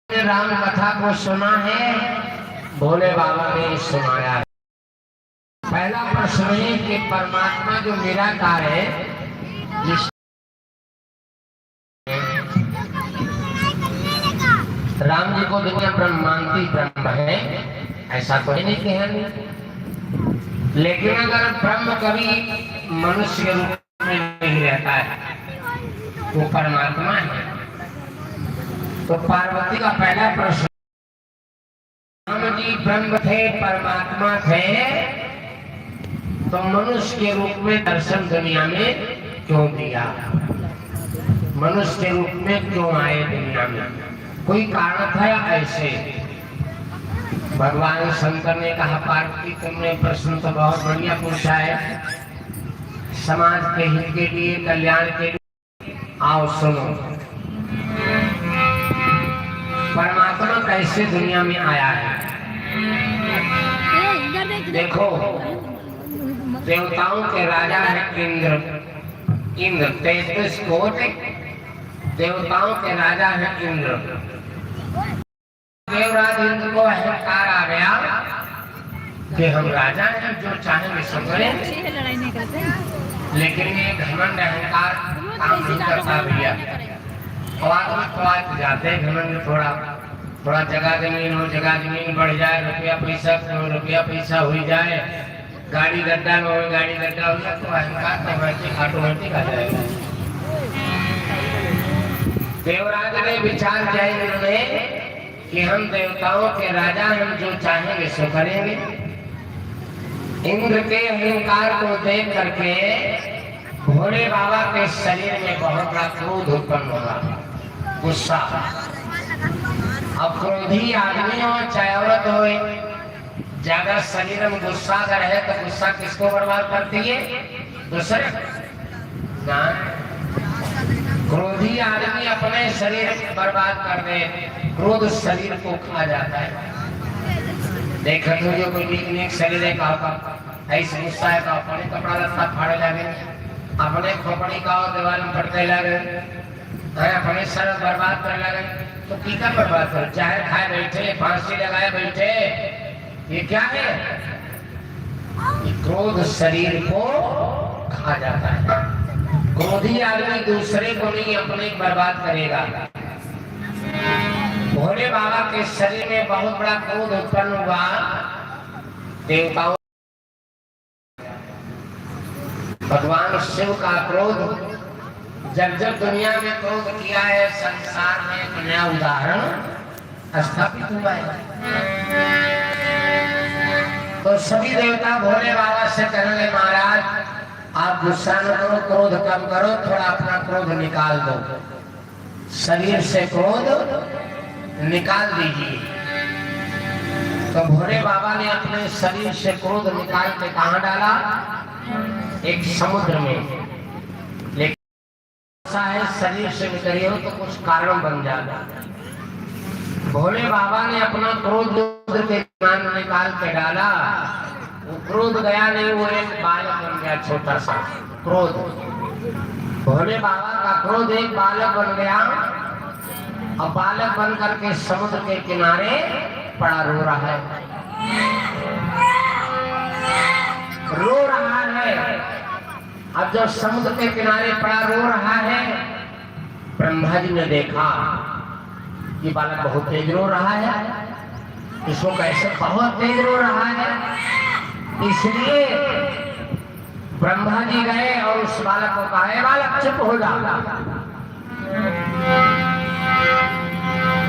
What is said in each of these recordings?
राम कथा को सुना है, भोले बाबा ने सुनाया है। पहला प्रश्न है कि परमात्मा जो निराकार है, राम जी को दुनिया ब्रह्म मानती ब्रह्म है, ऐसा तो नहीं कहेंगे। लेकिन अगर ब्रह्म कभी मनुष्य रूप में नहीं रहता है, वो परमात्मा है। तो पार्वती का पहला प्रश्न, राम जी ब्रह्म थे, परमात्मा थे, तो मनुष्य के रूप में दर्शन दुनिया में क्यों दिया? मनुष्य के रूप में क्यों आए दुनिया में? कोई कारण था या ऐसे? भगवान शंकर ने कहा, पार्वती तुमने प्रश्न तो बहुत बढ़िया पूछा है, समाज के हित के लिए, कल्याण के लिए। आओ सुनो, परमात्मा कैसे दुनिया में आया है। देखो, देवताओं के राजा है इंद्र। इंद्र 33 कोटि देवताओं के राजा है इंद्र। देवराज इंद्र को अहंकार आ गया कि हम राजा हैं, जो चाहेंगे सब करें। लेकिन ये घमंड अहंकार काम नहीं करता भैया। और जाते घमंड, थोड़ा जगह जमीन हो, जगह जमीन बढ़ जाए, रुपया पैसा हो जाए, गाड़ी गड्ढा में हो, गाड़ी गड्ढा हो जाए, तो अहंकार ऑटोमेटिक आ जाएगा। देवराज ने विचार किया इंद्र ने कि हम देवताओं के राजा, हम जो चाहेंगे सो करेंगे। इंद्र के अहंकार को देख करके भोले बाबा के शरीर में बहुत बड़ा क्रोध उत्पन्न हुआ, गुस्सा। अब क्रोधी आदमी हो चाहे औरत हो, ज्यादा शरीर में गुस्सा अगर है तो गुस्सा किसको बर्बाद करती है? दूसरे। क्रोधी आदमी अपने शरीर को बर्बाद कर दे, क्रोध शरीर को खा जाता है। देखो तो जो कोई नीक शरीर का ऐसे गुस्सा है तो अपने कपड़ा लत्ता फाड़े लगे, अपने खोपड़ी का दीवार में पड़ते लगे, अपने सर बर्बाद कर लगे, तो टीका बर्बाद कर, चाहे खाए बैठे, फांसी लगाए बैठे, ये क्या है? क्रोध शरीर को खा जाता है। क्रोधी आदमी दूसरे को नहीं अपने बर्बाद करेगा। भोले बाबा के शरीर में बहुत बड़ा क्रोध उत्पन्न हुआ। देवताओं, भगवान शिव का क्रोध जब दुनिया में क्रोध किया है, संसार में एक नया उदाहरण स्थापित हुआ है। तो सभी देवता भोले बाबा से कहेंगे, महाराज आप गुस्सा न करो, क्रोध कम करो, थोड़ा अपना क्रोध निकाल दो, शरीर से क्रोध निकाल दीजिए। तो भोले बाबा ने अपने शरीर से क्रोध निकाल के कहाँ डाला? एक समुद्र में। लेकिन ऐसा है, शरीर से निकले हो तो कुछ कारण बन जाता। भोले बाबा ने अपना क्रोध के मान निकाल के डाला, वो क्रोध गया नहीं, वो एक बालक बन गया, छोटा सा क्रोध। भोले बाबा का क्रोध एक बालक बन गया, और बालक बन करके समुद्र के किनारे पड़ा रो रहा है, रो रहा है। अब जब समुद्र के किनारे पड़ा रो रहा है, ब्रह्मा जी ने देखा कि बालक बहुत तेज रो रहा है, इसको कैसे बहुत तेज रो रहा है। इसलिए ब्रह्मा जी गए और उस बालक को कहा, बालक चुप हो जा।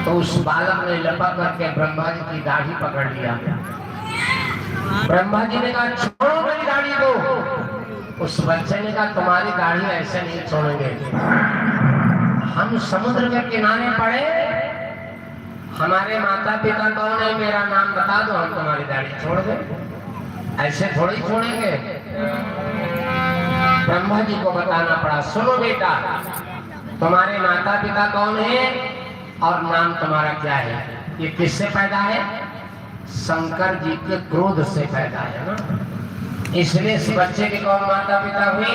तो उस बालक ने लपक करके ब्रह्मा जी की दाढ़ी पकड़ लिया। ब्रह्मा जी ने कहा, छोड़ो मेरी दाढ़ी को। उस बच्चे ने कहा, तुम्हारी दाढ़ी ऐसे नहीं छोड़ेंगे, हम समुद्र के किनारे पड़े, हमारे माता पिता कौन है, मेरा नाम बता दो, हम तुम्हारी दाढ़ी छोड़ दें, ऐसे थोड़ी छोड़ेंगे। ब्रह्मा जी को बताना पड़ा, सुनो बेटा, तुम्हारे माता पिता कौन है और नाम तुम्हारा क्या है? ये किससे पैदा है? शंकर जी के क्रोध से पैदा है ना। इसलिए इस बच्चे के कौन माता पिता हुए?